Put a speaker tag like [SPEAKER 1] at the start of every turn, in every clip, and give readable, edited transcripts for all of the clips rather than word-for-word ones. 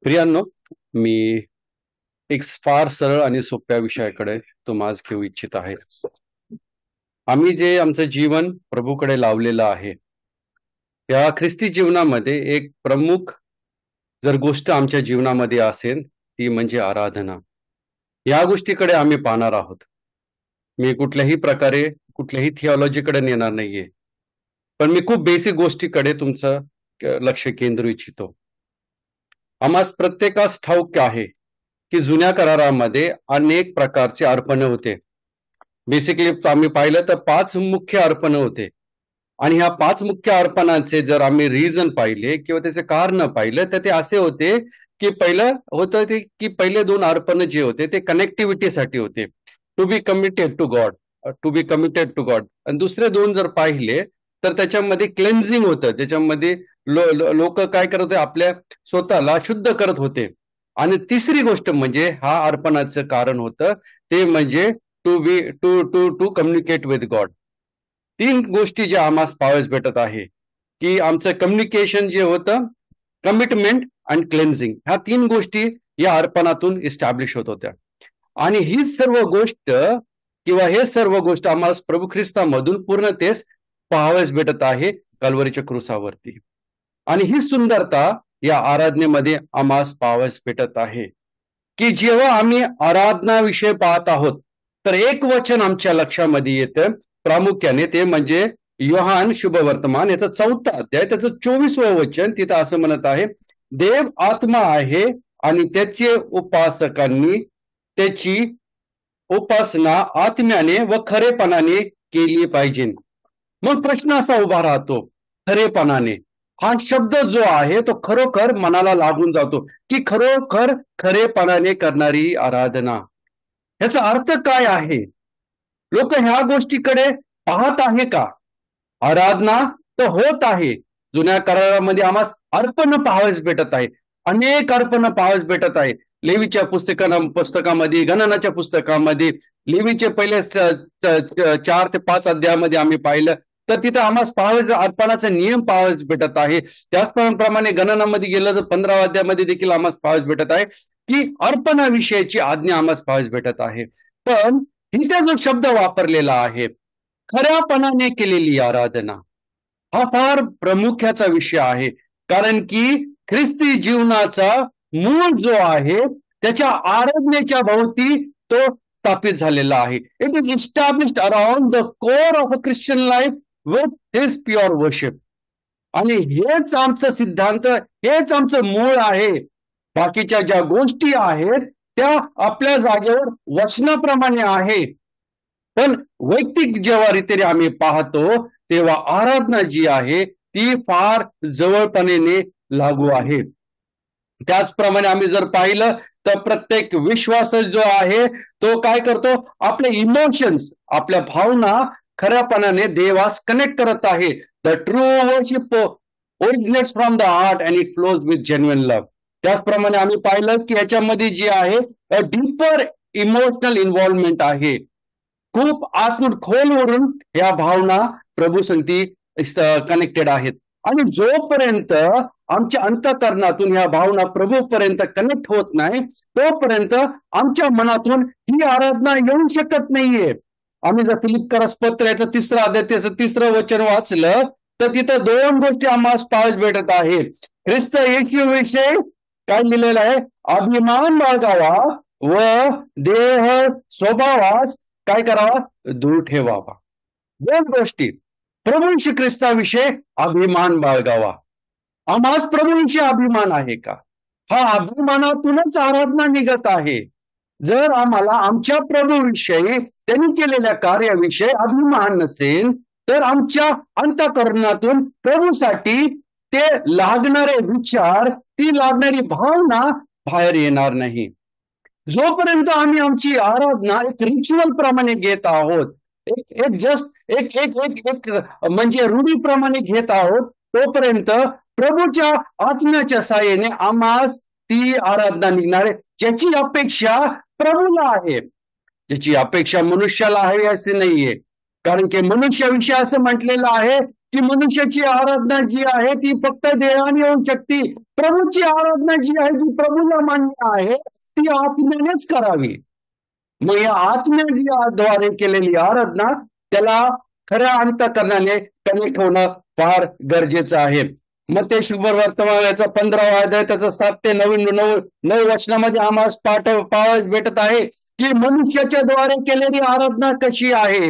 [SPEAKER 1] प्रियांनो, मी एक फार सरळ आणि सोप्या विषयाकडे आज घेऊ इच्छित आहे. आम्ही जे आमचं जीवन प्रभूकडे लावलेलं आहे, या ख्रिस्ती जीवनामध्ये एक प्रमुख जर गोष्ट आमच्या जीवनामध्ये असेल, ती म्हणजे आराधना. या गोष्टीकडे आम्ही पाहणार आहोत. मी कुठल्याही प्रकारे कुठल्याही थिओलॉजीकडे नेणार नाहीये, पण मी खूप बेसिक गोष्टीकडे तुमचं लक्ष केंद्र इच्छितो. आम्हास प्रत्येकास ठाऊक आहे की जुन्या करारामध्ये अनेक प्रकारचे अर्पण होते. बेसिकली आम्ही पाहिलं तर 5 मुख्य अर्पण होते आणि ह्या 5 मुख्य अर्पणांचे जर आम्ही रिझन पाहिले किंवा त्याचे कारण पाहिलं तर ते असे होते की पहिलं होतं ते की पहिले 2 अर्पण जे होते ते कनेक्टिव्हिटीसाठी होते, to be committed to God, to be committed to God. आणि दुसरे 2 जर पाहिले तर त्याच्यामध्ये क्लेन्झिंग होतं, त्याच्यामध्ये लोक काय करत होते, आपल्या स्वतःला शुद्ध करत होते. आणि तिसरी गोष्ट म्हणजे हा अर्पणाचं कारण होतं ते म्हणजे to be to to to communicate with God. 3 गोष्टी ज्या आम्हाला पाहावयास भेटत आहे की आमचं कम्युनिकेशन जे होतं, कमिटमेंट आणि क्लेन्झिंग, ह्या 3 गोष्टी या अर्पणातून इस्टॅब्लिश होत होत्या. आणि ही सर्व गोष्ट किंवा हे सर्व गोष्ट आम्हाला प्रभू ख्रिस्तामधून पूर्णतेस पाहावयास भेटत आहे कल्वरीच्या क्रुसावरती. आणि ही सुंदरता या आराधनेमध्ये आम्हाला पाहावयास भेटत आहे की जेव्हा आम्ही आराधना विषय पाहत आहोत तर एक वचन आमच्या लक्षामध्ये येतं प्रामुख्याने, ते म्हणजे योहान शुभवर्तमान याचा 4था अध्याय त्याचं 24वं वचन. तिथं असं म्हणत आहे, देव आत्मा आहे आणि त्याचे उपासकांनी त्याची उपासना आत्म्याने व खरेपणाने केली पाहिजे. मग प्रश्न असा उभा राहतो, खरेपणाने हा शब्द जो आहे तो खरोखर मनाला लागून जातो की खरोखर खरेपणाने करणारी आराधना, ह्याचा अर्थ काय आहे? लोक ह्या गोष्टीकडे पाहत आहे का? आराधना तर होत आहे. जुन्या करारामध्ये आम्हाला अर्पण पाहावयास भेटत आहे, अनेक अर्पण पाहावयास भेटत आहे. लेवीच्या पुस्तकामध्ये, गणनाच्या पुस्तकामध्ये, लेवीचे पहिले 4 ते 5 अध्यायामध्ये आम्ही पाहिलं तर तिथं आम्हाला पाहावयास अर्पणाचा नियम पाहावयास भेटत आहे. त्याचप्रमाणे गणनामध्ये गेलं तर 15व्या अध्यायामध्ये देखील आम्हाला पाहावयास भेटत आहे की अर्पणाविषयीची आज्ञा आम्हाला पाहावयास भेटत आहे. पण इथे जो शब्द वापरलेला आहे, खऱ्यापणाने केलेली आराधना, हा फार प्रामुख्याचा विषय आहे. कारण की ख्रिस्ती जीवनाचा मूळ जो आहे त्याच्या आराधनेच्या भोवती तो स्थापित झालेला आहे. It is established around the core of a Christian life with his pure worship. आणि हेच आमचं सिद्धांत, हेच आमचं मूळ आहे. बाकीच्या ज्या गोष्टी आहेत त्या आपल्या जागेवर वचनाप्रमाणे आहे, पण वैयक्तिक जेव्हा रीतीने आम्ही पाहतो तेव्हा आराधना जी आहे ती फार जवळपणेने लागू आहे. त्याचप्रमाणे आम्ही जर पाहिलं तर प्रत्येक विश्वास जो आहे तो काय करतो, आपले इमोशन्स, आपल्या भावना खऱ्यापणाने देवास कनेक्ट करत आहे. The true worship originates from the heart and it flows with genuine love. त्याचप्रमाणे आम्ही पाहिलं की याच्यामध्ये जी आहे डीपर इमोशनल इन्व्हॉल्वमेंट आहे. खूप आतून खोलवरून या भावना प्रभू संगती कनेक्टेड आहेत. आणि जोपर्यंत आमच्या अंतःकरणातून या भावना प्रभूपर्यंत कनेक्ट होत नाही तोपर्यंत आमच्या मनातून ही आराधना येऊ शकत नाहीये. आम्ही जर फिलिप्पियस पत्राचं 3रा अध्याय त्याचं 3रं वचन वाचलं तर तिथं 2 गोष्टी आम्हाला पाहावयास भेटत आहे. ख्रिस्त येशू विषयी काय लिहिलेलं आहे, अभिमान बाळगावा व देह स्वभावास काय करावा, दूर ठेवावा. 2 गोष्टी. प्रभू श्री ख्रिस्ताविषयी अभिमान बाळगावा. आम्हास प्रभूंशी अभिमान आहे का? हा अभिमानातूनच आराधना निघत आहे. जर आम्हाला आमच्या प्रभूविषयी त्यांनी केलेल्या कार्याविषयी अभिमान नसेल तर आमच्या अंतःकरणातून प्रभूसाठी ते लागणारे विचार, ती लागणारी भावना बाहेर येणार नाही. जोपर्यंत आम्ही आमची आराधना एक रिच्युअल प्रमाणे घेत आहोत, एक जस्ट एक एक एक एक म्हणजे रूढीप्रमाणे घेत आहोत, तोपर्यंत प्रभूच्या आत्म्याच्या साहाय्याने आम्हास ती आराधना निघणार आहे, ज्याची अपेक्षा प्रभूला आहे, ज्याची अपेक्षा मनुष्याला आहे असे नाहीये. कारण की मनुष्याविषयी असं म्हटलेलं आहे की मनुष्याची आराधना जी आहे ती फक्त देहाने होऊ शकते. प्रभूची आराधना जी आहे, जी प्रभूला मान्य आहे, ती आत्म्यानेच करावी. मग या आत्म्याद्वारे केलेली आराधना त्याला खऱ्या अंतःकरणाने कनेक्ट होणं फार गरजेचं आहे. मग ते शुभ वर्तमानाचा 15वा अध्याय त्याचा 7 ते 9 वचनामध्ये आम्हाला पाहावयास भेटत आहे की मनुष्याच्या द्वारे केलेली आराधना कशी आहे.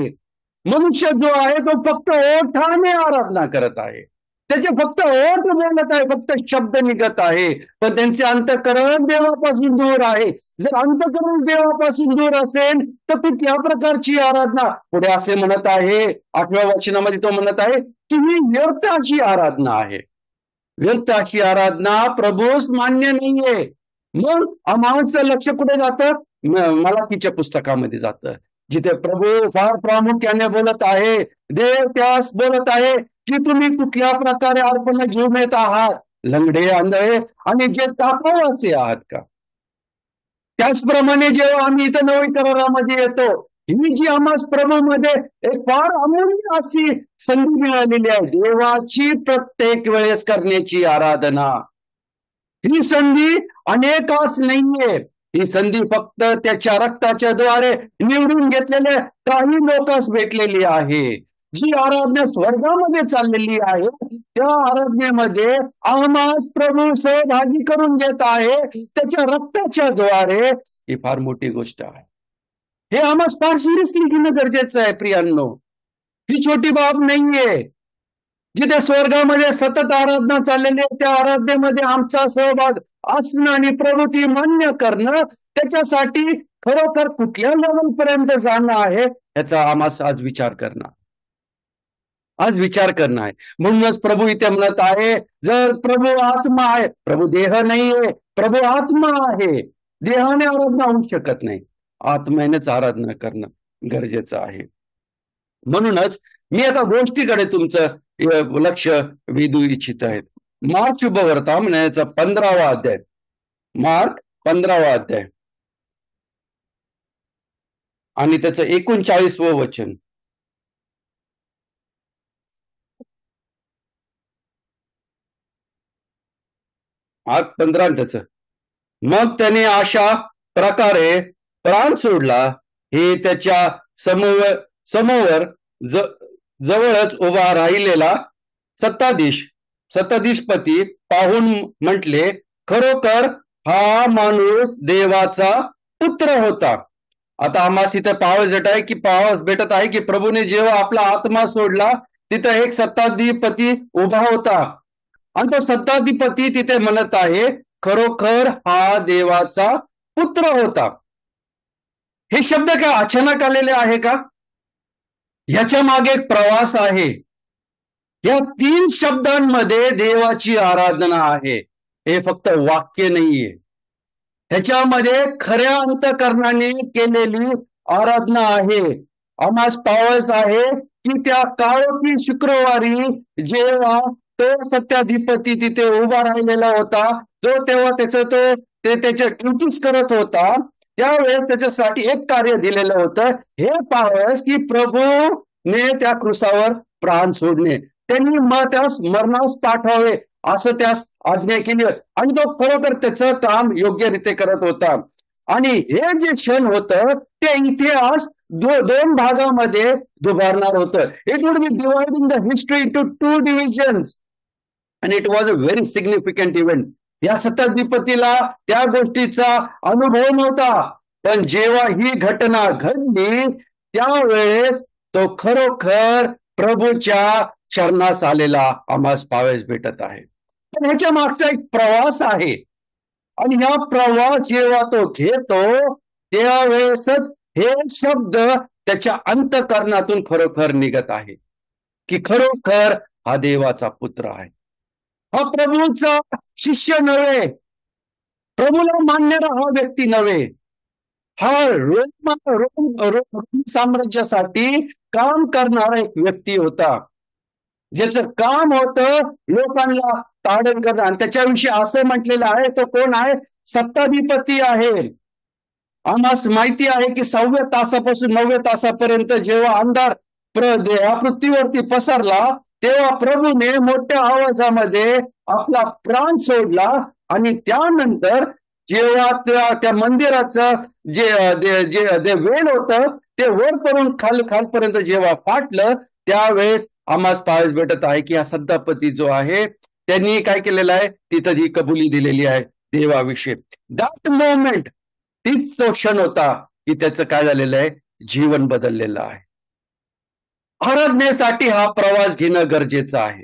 [SPEAKER 1] मनुष्य जो आहे तो फक्त ओठाने आराधना करत आहे, त्याचे फक्त ओठ बोलत आहे, फक्त शब्द निघत आहे, पण त्यांचे अंतःकरण देवापासून दूर आहे. जर अंतःकरण देवापासून दूर असेल तर कुठल्या प्रकारची आराधना. पुढे असे म्हणत आहे 8व्या वचनामध्ये तो म्हणत आहे की ही व्यर्थ अशी आराधना आहे. व्यर्थ अशी आराधना प्रभूस मान्य नाहीये. मग आम्हाचं लक्ष कुठे जातं? मलाकीच्या पुस्तकामध्ये जातं, जिथे प्रभू फार प्रामुख्याने बोलत आहे. देव त्यास बोलत आहे की तुम्ही कुठल्या प्रकारे अर्पण घेऊन येत आहात, लंगडे, आंधळे आणि जे टाकाऊ असे आहात का? त्याचप्रमाणे जेव्हा आम्ही इथं नवीन करारामध्ये येतो, ही जी आम्हाला प्रभूमध्ये एक फार अमूल्य अशी संधी मिळालेली आहे, देवाची प्रत्येक वेळेस करण्याची आराधना. ही संधी अनेकास नाहीये. ही संधी फक्त त्याच्या रक्ताच्या द्वारे निवडून घेतलेल्या काही लोकांस भेटलेली आहे. जी आराधना स्वर्गामध्ये चाललेली आहे, त्या आराधनेमध्ये आम्हास प्रभू सहभागी करून घेत आहे त्याच्या रक्ताच्या द्वारे. ही फार मोठी गोष्ट आहे. हे आम्हास फार सिरियसली घेणं गरजेचं आहे प्रियांनो. ही छोटी बाब नाहीये. जिथे स्वर्गामध्ये सतत आराधना चाललेली आहे, त्या आराधनेमध्ये आमचा सहभाग असणं आणि प्रभू ती मान्य करणं, त्याच्यासाठी खरोखर कुठल्या लेवलपर्यंत जाणं आहे याचा आम्हाला आज विचार करणं आहे. म्हणूनच प्रभू इथे म्हणत आहे, जर प्रभू आत्मा आहे, प्रभू देह नाहीये, प्रभू आत्मा आहे, देहाने आराधना होऊ शकत नाही, आत्म्यानेच आराधना करणं गरजेचं आहे. म्हणूनच मी आता गोष्टीकडे तुमचं लक्ष वेधू इच्छित आहेत. मार्क शुभवर्तमानाचा 15वा अध्याय, मार्क 15वा अध्याय आणि त्याचं 39वं वचन. मार्क 15 त्याच. मग त्याने अशा प्रकारे प्राण सोडला, हे त्याच्या समोर जवळच उभा राहिलेला सत्ताधीशपती पाहून म्हटले, खरोखर हा माणूस देवाचा पुत्र होता. आता आम्हाला इथं पाहावयास भेटत आहे की प्रभूने जेव्हा आपला आत्मा सोडला, तिथं एक सत्ताधिपती उभा होता आणि तो सत्ताधिपती तिथे म्हणत आहे, खरोखर हा देवाचा पुत्र होता. हे शब्द काय अचानक आलेले आहे का? याच्या मागे एक प्रवास आहे. या 3 शब्दांमध्ये देवाची आराधना आहे. हे फक्त वाक्य नाहीये. ह्याच्यामध्ये खऱ्या अंतःकरणाने केलेली आराधना आहे. आम्हाला पाहावयास आहे की त्या काळोखी शुक्रवारी जेव्हा तो सत्ताधिपती तिथे उभा राहिलेला होता, जो तेव्हा त्याच्या ड्युटीज करत होता, त्यावेळेस त्याच्यासाठी एक कार्य दिलेलं होतं. हे पाहावयास की प्रभूने त्या क्रुसावर प्राण सोडणे, त्यांनी त्यास मरणास पाठवावे असं त्यास आज्ञा केली आणि तो खरोखर त्याचं काम योग्यरीत्या करत होता. आणि हे जे क्षण होतं ते इतिहास 2 भागामध्ये दुभारणार होतं. It would be dividing the history into 2 divisions and it was a very significant event. या सत्ताधिपतीला त्या गोष्टीचा अनुभव नव्हता, पण जेव्हा ही घटना घडली त्यावेळेस तो खरोखर प्रभूच्या चरणास आलेला आम्हाला पाहावयास भेटत आहे. पण ह्याच्या मागचा एक प्रवास आहे आणि हा प्रवास जेव्हा तो घेतो त्यावेळेसच हे शब्द त्याच्या अंतःकरणातून खरोखर निघत आहे की खरोखर हा देवाचा पुत्र आहे. हा प्रभूचा शिष्य नव्हे, प्रभूला मानणारा हा व्यक्ती नव्हे, हा रोम साम्राज्यासाठी काम करणारा एक व्यक्ती होता, ज्याचं काम होतं लोकांना ताडण करणं. आणि त्याच्याविषयी असं म्हटलेलं आहे, तो कोण आहे? सत्ताधिपती आहे. आम्हाला माहिती आहे की 6व्या तासापासून 9व्या तासापर्यंत जेव्हा अंधार या पृथ्वीवरती पसरला तेव्हा प्रभूने मोठ्या आवाजामध्ये आपला प्राण सोडला आणि त्यानंतर जेव्हा त्या मंदिराचं जे वेल होतं ते वर करून खालपर्यंत जेव्हा फाटलं, त्यावेळेस आम्हाला पाहायला भेटत आहे की हा सद्दापती जो आहे त्यांनी काय केलेलं आहे, तिथं ही कबुली दिलेली आहे देवाविषयी. दॅट मोमेंट, तीच तो क्षण होता की त्याचं काय झालेलं आहे, जीवन बदललेलं आहे. आराधनेसाठी हा प्रवास घेणं गरजेचं आहे.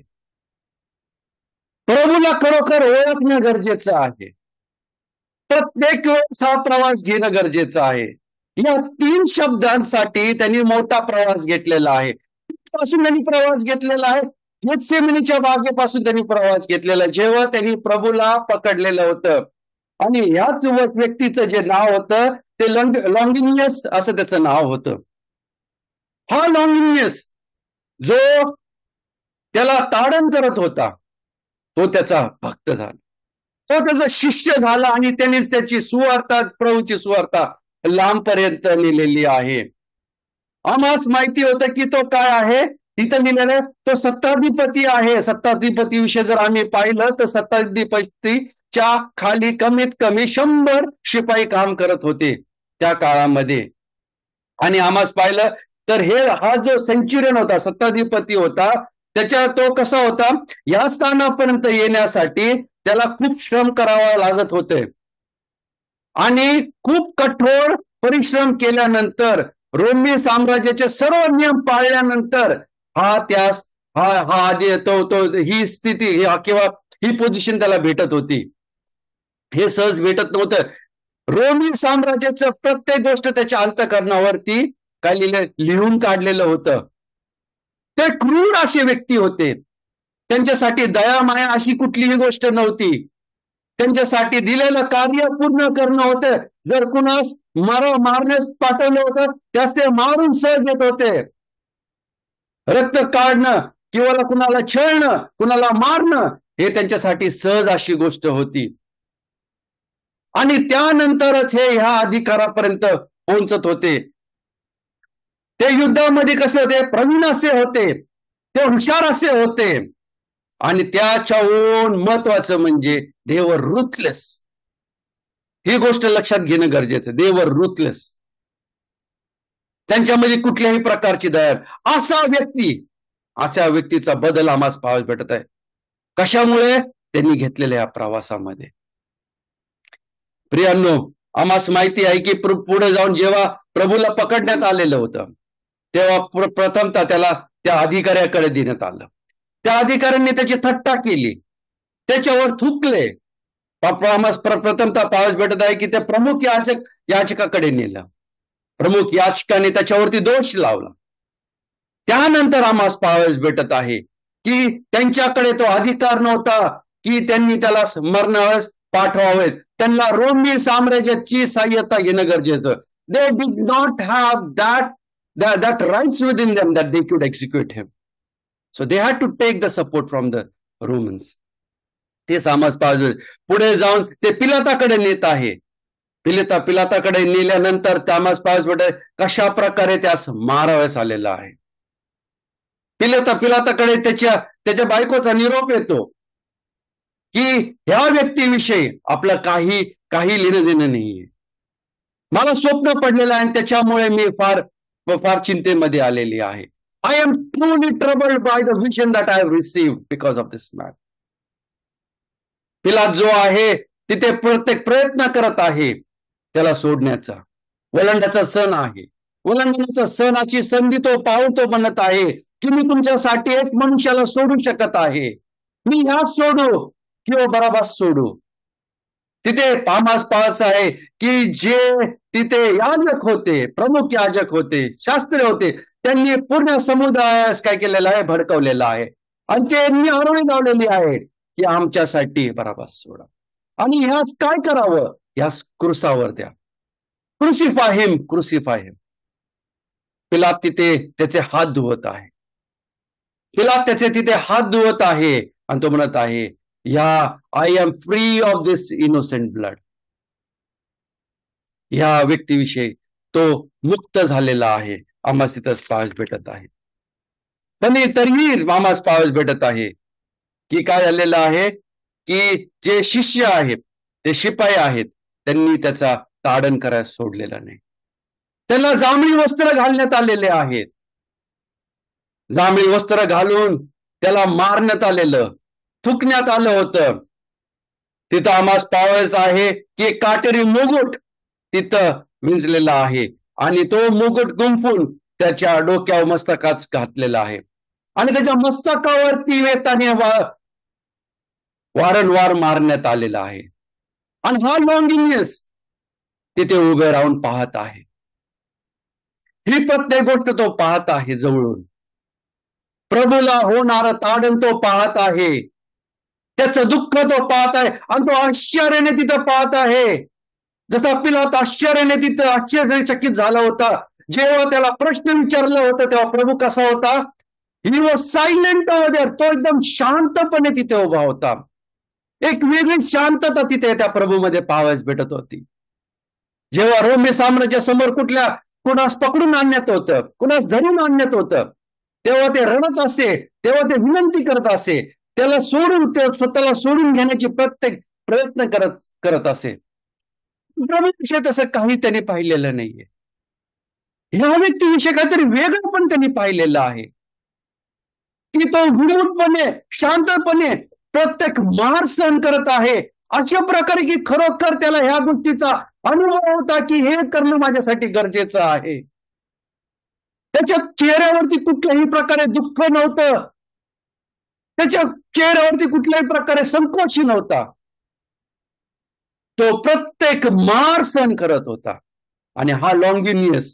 [SPEAKER 1] प्रभूला खरोखर ओळखणं गरजेचं आहे. प्रत्येक वेळेस हा प्रवास घेणं गरजेचं आहे. या 3 शब्दांसाठी त्यांनी मोठा प्रवास घेतलेला आहे. पासून त्यांनी प्रवास घेतलेला आहे. गेत्सेमनीच्या बागेपासून त्यांनी प्रवास घेतलेला, जेव्हा त्यांनी प्रभूला पकडलेलं होतं. आणि याच व्यक्तीचं जे नाव होतं ते लॉन्गिनियस असं त्याचं नाव होतं. हा लॉन्गिनियस जो त्याला ताडण करत होता, तो त्याचा भक्त झाला, तो त्याचा शिष्य झाला आणि त्यांनीच त्याची सुवार्ता, प्रभूची सुवार्ता लांबपर्यंत नेलेली आहे. आम्हास माहिती होतं की तो काय आहे, तिथं लिहिलेलं तो सत्ताधिपती आहे. सत्ताधिपती विषयी जर आम्ही पाहिलं तर सत्ताधिपतीच्या खाली कमीत कमी 100 शिपाई काम करत होते त्या काळामध्ये. आणि आम्हास पाहिलं तर हा जो सेंच्युरियन होता, सत्ताधिपती होता, त्याच्या तो कसा होता, या स्थानापर्यंत येण्यासाठी त्याला खूप श्रम करावा लागत होते आणि खूप कठोर परिश्रम केल्यानंतर, रोमी साम्राज्याचे सर्व नियम पाळल्यानंतर हा आधी ही स्थिती किंवा ही पोझिशन त्याला भेटत होती. हे सहज भेटत नव्हतं. रोमी साम्राज्याचं प्रत्येक गोष्ट त्याच्या अंतःकरणावरती काय लिहून काढलेलं होतं. ते क्रूर असे व्यक्ती होते. त्यांच्यासाठी दयामाया अशी कुठलीही गोष्ट नव्हती. त्यांच्यासाठी दिलेलं कार्य पूर्ण करणं होतं. जर कुणास मारण्यास पाठवलं होतं, त्यास ते मारून सहज येत होते. रक्त काढणं किंवा कुणाला छळणं, कुणाला मारणं, हे त्यांच्यासाठी सहज अशी गोष्ट होती. आणि त्यानंतरच हे ह्या अधिकारापर्यंत पोहोचत होते. ते युद्धामध्ये कसे होते, प्रवीण असे होते, ते हुशार असे होते. आणि त्याच्याहून महत्वाचं म्हणजे दे वर रुथलेस. ही गोष्ट लक्षात घेणं गरजेचं. दे वर रुथलेस. त्यांच्यामध्ये कुठल्याही प्रकारची दया. अशा व्यक्तीचा बदल आम्हाला पाहायला भेटत आहे. कशामुळे? त्यांनी घेतलेल्या या प्रवासामध्ये. प्रियांनो, आम्हाला माहिती आहे की पुढे जाऊन जेव्हा प्रभूला पकडण्यात आलेलं होतं, तेव्हा प्रथमतः त्याला त्या अधिकाऱ्याकडे देण्यात आलं. त्या अधिकाऱ्यांनी त्याची थट्टा केली, त्याच्यावर थुकले. प्रथमतः पाहायला भेटत आहे की त्या प्रमुख याचकाकडे नेलं. प्रमुख याचकाने त्याच्यावरती दोष लावला. त्यानंतर आम्हाला पाहायला भेटत आहे की त्यांच्याकडे तो अधिकार नव्हता की त्यांनी त्याला मरणास पाठवावेत. त्यांना रोमी साम्राज्याची सहाय्यता घेणं गरजेचं. They did not have that rights within them that they could execute him. So they had to take the support from the Romans. ते समाज पाहिजे. पुढे जाऊन ते पिलाताकडे नेत आहे. पिलाताकडे नेल्यानंतर त्यामास पाहिजे कशा प्रकारे त्यास मारावयास आलेला आहे. पिलाताकडे त्याच्या बायकोचा निरोप येतो की ह्या व्यक्तीविषयी आपलं काही लेणं देणं नाहीये. मला स्वप्न पडलेलं आहे आणि त्याच्यामुळे मी फार चिंतेमध्ये आलेली आहे. I am truly troubled by the vision that I have received because of this man. पिलात जो आहे तिथे प्रत्येक प्रयत्न करत आहे त्याला सोडण्याचा. ओलांडण्याचा सण आहे. ओलांडण्याचा सणाची संधी तो पाहून तो म्हणत आहे की मी तुमच्यासाठी एक मनुष्याला सोडू शकत आहे. मी ह्याच सोडू किंवा बराबास सोडू. तिथे आम्हास पाहायचं आहे की जे तिथे याजक होते, प्रमुख याजक होते, शास्त्री होते, त्यांनी पूर्ण समुदायास काय केलेलं आहे, भडकवलेलं आहे. आणि त्यांनी आरोळी लावलेली आहे की आमच्यासाठी बराबास सोडा. आणि ह्यास काय करावं, ह्यास क्रुसावर द्या. क्रुसिफाय हिम. पिलात तिथे त्याचे हात धुवत आहे. पिलात त्याचे तिथे हात धुवत आहे आणि तो म्हणत आहे, I am free of this innocent blood. या व्यक्तीविषयी तो मुक्त झालेला आहे. आम्हाला तिथंच पाहायला भेटत आहे. पण तरीही आम्हास पाहावयास भेटत आहे की काय झालेलं आहे की जे शिष्य आहेत, ते शिपाई आहेत, त्यांनी त्याचा ताडण करायला सोडलेला नाही. त्याला जांभळी वस्त्र घालण्यात आलेले आहेत. जांभळी वस्त्र घालून त्याला मारण्यात आलेलं, थुकण्यात आलं होतं. तिथं आम्हास पाहावयास आहे की एक काटेरी मुकुट तिथं विंचलेला आहे आणि तो मुकुट गुंफून त्याच्या डोक्यावर मस्तकात घातलेला आहे आणि त्याच्या मस्तकावरती वेताने वारंवार मारण्यात आलेला आहे. आणि हा लॉन्गिनियस तिथे उभे राहून पाहत आहे. ही प्रत्येक गोष्ट तो पाहत आहे जवळून. प्रभूला होणारं ताडण तो पाहत आहे. त्याचं दुःख तो पाहत आहे आणि तो आश्चर्याने तिथं पाहत आहे. जसा पिलात आश्चर्याने तिथं आश्चर्यचकित झाला होता. जेव्हा त्याला प्रश्न विचारला होता तेव्हा प्रभू कसा होता? He was silent over there. तो एकदम शांतपणे तिथे उभा होता. एक वेगळी शांतता तिथे त्या प्रभूमध्ये पाहावयास भेटत होती. जेव्हा रोमी साम्राज्या समोर कुणास पकडून आणण्यात होतं, कुणास धरून आणण्यात होतं, तेव्हा ते रडत असे, तेव्हा ते विनंती करत असे, त्याला सोडून ते स्वतःला सोडून घेण्याची प्रत्येक प्रयत्न करत असे. प्रभूविषयी तसं काही त्यांनी पाहिलेलं नाहीये. ह्या व्यक्तीविषयी काहीतरी वेगळं पण त्यांनी पाहिलेलं आहे की तो विनोदपणे, शांतपणे प्रत्येक मार सहन करत आहे. अशा प्रकारे की खरोखर त्याला ह्या गोष्टीचा अनुभव होता की हे करणं माझ्यासाठी गरजेचं आहे. त्याच्या चेहऱ्यावरती कुठल्याही प्रकारे दुःख नव्हतं. त्याच्या चेहऱ्यावरती कुठल्याही प्रकारे संकोच नव्हता. तो प्रत्येक मार सहन करत होता. आणि हा लॉन्गिनियस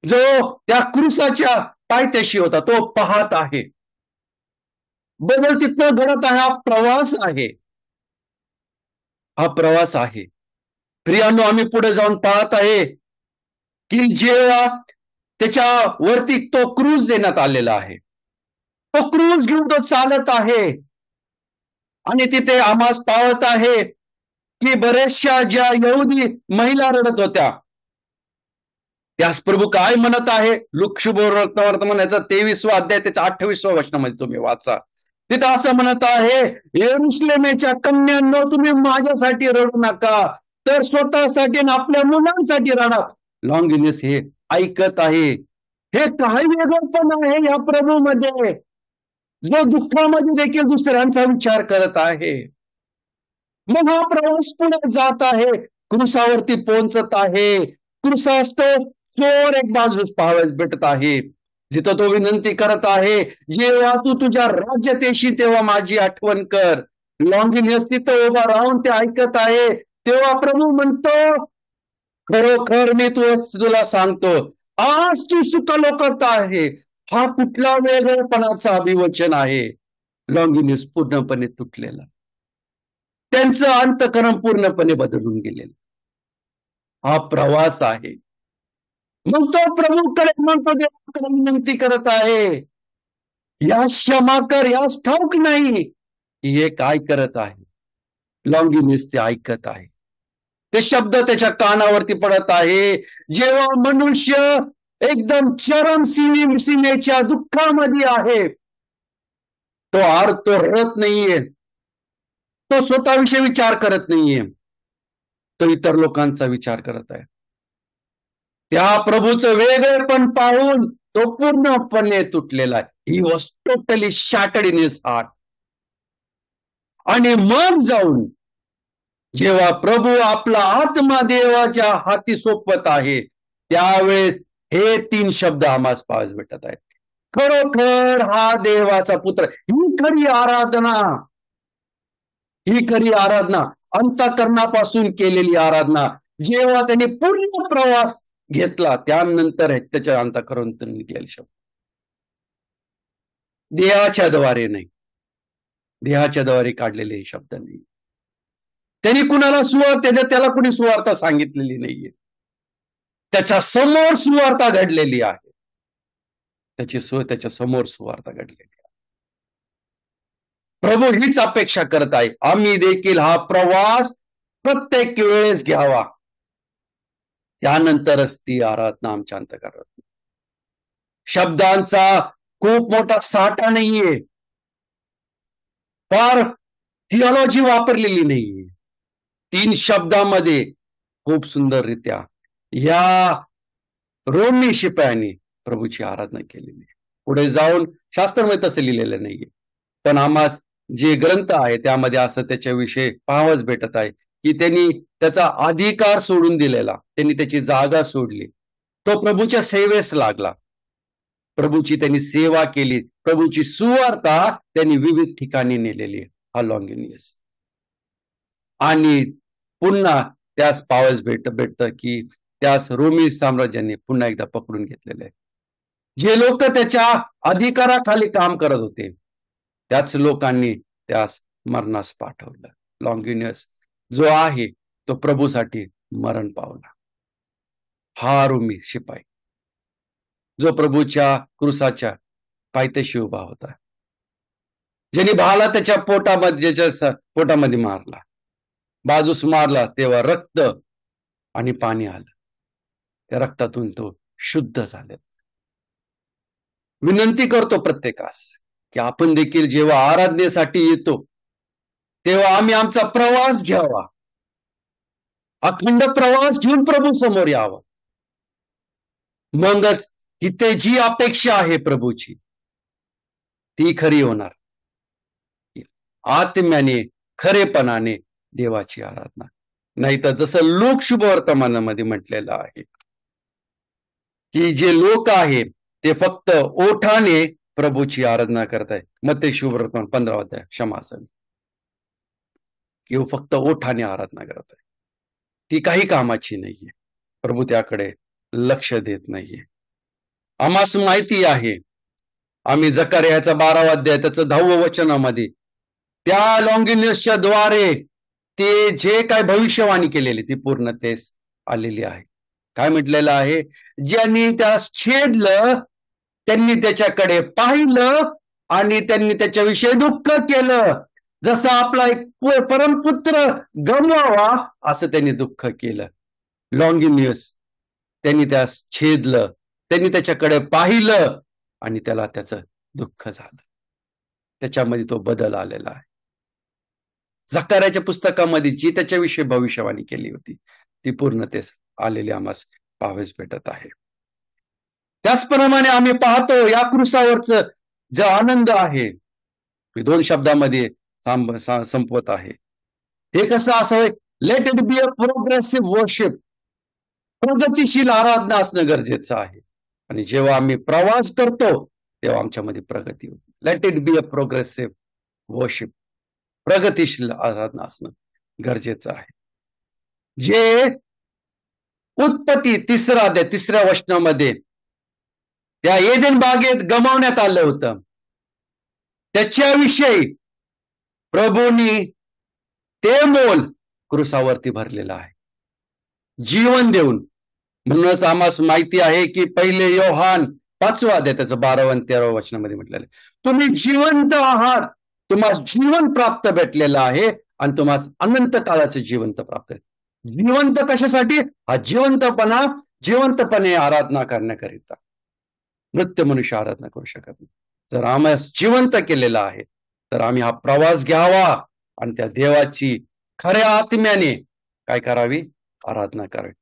[SPEAKER 1] जो त्या क्रुसाच्या पायथ्याशी होता तो पाहत आहे. बदल तिथं घडत आहे. हा प्रवास आहे. हा प्रवास आहे. प्रियांनो, आम्ही पुढे जाऊन पाहत आहे की जेव्हा त्याच्या वरती तो क्रूज देण्यात आलेला आहे, तो क्रूज घेऊन तो चालत आहे आणि तिथे आम्हास पाहत आहे की बऱ्याचशा ज्या यहुदी महिला रडत होत्या, त्यास प्रभू काय म्हणत आहे? लूक शुभवर्तमान याचा 23वा अध्याय त्याच्या 28व्या वचनामध्ये तुम्ही वाचा. तिथं असं म्हणत आहे, यरुशलेमेच्या कन्यांनो, तुम्ही माझ्यासाठी रडू नका, तर स्वतःसाठी आणि आपल्या मुलांसाठी रडा. लॉन्गिनियस हे ऐकत आहे. हे काही वेगळं पण आहे या प्रभूमध्ये, जो दुःखामध्ये देखील दुसऱ्यांचा विचार करत आहे. मग हा प्रवास पुढे जात आहे, क्रुसावरती पोहोचत आहे. क्रुसास तो चोर एक बाजूस पाहावयास भेटत आहे, जिथं तो विनंती करत आहे, जेव्हा तू तुझ्या राज्यात येशील तेव्हा माझी आठवण कर. लॉन्गिनियस तिथं उभा राहून ते ऐकत आहे. तेव्हा प्रभू म्हणतो, खरोखर मी तुला सांगतो, आज तू सुखलोकात आहे. हा कुठला वेगळेपणाचा अभिवचन आहे? लॉन्गिनियस पूर्णपणे तुटलेला, त्यांचं अंतःकरण पूर्णपणे बदलून गेलेलं. हा प्रवास आहे. मग तो प्रभूकडे म्हणतो, देवाकडे विनंती करत आहे, या क्षमा कर. यास ठाऊक नाही की हे काय करत आहे. लॉन्गिनियस ते ऐकत आहे. ते शब्द त्याच्या कानावरती पडत आहे. जेव्हा मनुष्य एकदम चरम सीमेच्या दुःखामध्ये आहे, तो रडत नाहीये, तो स्वतःविषयी विचार करत नाहीये, तो इतर लोकांचा विचार करत आहे. त्या प्रभूचं वेगळेपण पाहून तो पूर्णपणे तुटलेला आहे. He was totally shattered in his heart. आणि मग जाऊन जेव्हा प्रभू आपला आत्मा देवाच्या हाती सोपवत आहे, त्यावेळेस हे 3 शब्द आम्हास पाहावयास भेटत आहेत. खरोखर हा देवाचा पुत्र. ही खरी आराधना, ही खरी आराधना, अंतःकरणापासून केलेली आराधना. जेव्हा त्यांनी पूर्ण प्रवास घेतला त्यानंतर त्याच्या अंतःकरणातून निघलेले शब्द, देहाच्या द्वारे नाही, देहाच्या द्वारे काढलेले शब्द नाही. त्यांनी कुणाला त्याला कुणी सुवार्ता सांगितलेली नाहीये. त्याच्या समोर सुवार्ता घडलेली आहे. त्याच्या समोर सुवार्ता घडलेली आहे. प्रभू हीच अपेक्षा करत आहे, आम्ही देखील हा प्रवास प्रत्येक वेळेस घ्यावा. त्यानंतरच ती आराधना आमच्या अंतःकरणात. शब्दांचा खूप मोठा साठा नाहीये, फार थिओलॉजी वापरलेली नाहीये. 3 शब्दामध्ये खूप सुंदररित्या या रोमी शिपायांनी प्रभूची आराधना केलेली. पुढे जाऊन शास्त्रामध्ये तसं लिहिलेलं नाहीये, पण आम्हास जे ग्रंथ आहे त्यामध्ये असं त्याच्याविषयी पाहावंच भेटत आहे की त्यांनी त्याचा अधिकार सोडून दिलेला, त्यांनी त्याची जागा सोडली, तो प्रभूच्या सेवेस लागला, प्रभूची त्यांनी सेवा केली, प्रभूची सुवार्ता त्यांनी विविध ठिकाणी नेलेली. हा लॉन्गिनियस. आणि पुन्हा त्यास पावस भेटतं की त्यास रोमी साम्राज्याने पुन्हा एकदा पकडून घेतलेले आहे. जे लोक त्याच्या अधिकाराखाली काम करत होते त्याच लोकांनी त्यास मरणास पाठवलं. लॉन्गिनियस जो आहे तो प्रभूसाठी मरण पावला. हा रोमी शिपाई जो प्रभूच्या क्रुसाच्या पायथ्याशी उभा होता, ज्यांनी भाला त्याच्या पोटामध्ये मारला, बाजूस मारला, तेव्हा रक्त आणि पाणी आलं, त्या रक्तातून तो शुद्ध झाला. विनंती करतो प्रत्येकास की आपण देखील जेव्हा आराधनेसाठी येतो तेव्हा आम्ही आमचा प्रवास घ्यावा, अखंड प्रवास घेऊन प्रभू समोर यावं. मगच इथे जी अपेक्षा आहे प्रभूची ती खरी होणार. आत्म्याने खरेपणाने देवाची आराधना, नाही तर जसं लोक शुभवर्तमानामध्ये म्हटलेलं आहे की जे लोक आहे ते फक्त ओठाने प्रभूची आराधना करताय. मत्ते शुभवर्तमान 15 अध्याय, क्षमा असावी, किंवा फक्त ओठाने आराधना करत आहे, ती काही कामाची नाहीये. प्रभू त्याकडे लक्ष देत नाहीये. आम्हास माहिती आहे, आम्ही जकर्याचा 12 अध्याय त्याचं 10 वचनामध्ये त्या लॉन्गिनियसच्या द्वारे ते जे काय भविष्यवाणी केलेली ती पूर्णतेस आलेली आहे. काय म्हटलेलं आहे? ज्यांनी त्यास छेदलं त्यांनी त्याच्याकडे पाहिलं आणि त्यांनी त्याच्याविषयी दुःख केलं. जसं आपला एक परमपुत्र गमवावा असं त्यांनी दुःख केलं. लॉन्गिनियस त्यांनी त्यास छेदलं, त्यांनी त्याच्याकडे पाहिलं आणि त्याला त्याचं दुःख झालं. त्याच्यामध्ये तो बदल आलेला आहे. जकर्याच्या पुस्तकामध्ये जी त्याच्याविषयी भविष्यवाणी केली होती ती पूर्णतेस आलेली आम्हास पाहावयास भेटत आहे. त्याचप्रमाणे आम्ही पाहतो या क्रुसावरच जो आनंद आहे, 2 शब्दामध्ये संपवत आहे. हे कसं असावं? Let it be a progressive worship. प्रगतीशील आराधना असणं गरजेचं आहे. आणि जेव्हा आम्ही प्रवास करतो तेव्हा आमच्यामध्ये प्रगती होते. Let it be a progressive worship. प्रगतीशील आराधना असणं गरजेचं आहे. जे उत्पत्ती 3 अध्याय 3 वचनामध्ये त्या एदेन बागेत गमावण्यात आलं होतं त्याच्याविषयी प्रभूंनी ते मोल क्रुसावरती भरलेलं आहे, जीवन देऊन. म्हणूनच आम्हाला माहिती आहे की पहिले योहान 5 अध्याय त्याचं 12 आणि 13 वचनामध्ये म्हटलेलं आहे, तुम्ही जिवंत आहात, तुम्हाला जीवन प्राप्त भेटलेलं आहे आणि तुम्हाला अनंत काळाचं जीवन प्राप्त आहे. जिवंत कशासाठी? हा जिवंतपणे आराधना करण्याकरिता. मृत मनुष्य आराधना करू शकत नाही. जर आम्हाला जिवंत केलेला आहे तर आम्ही हा प्रवास घ्यावा आणि त्या देवाची खऱ्या आत्म्याने काय करावी? आराधना करावी.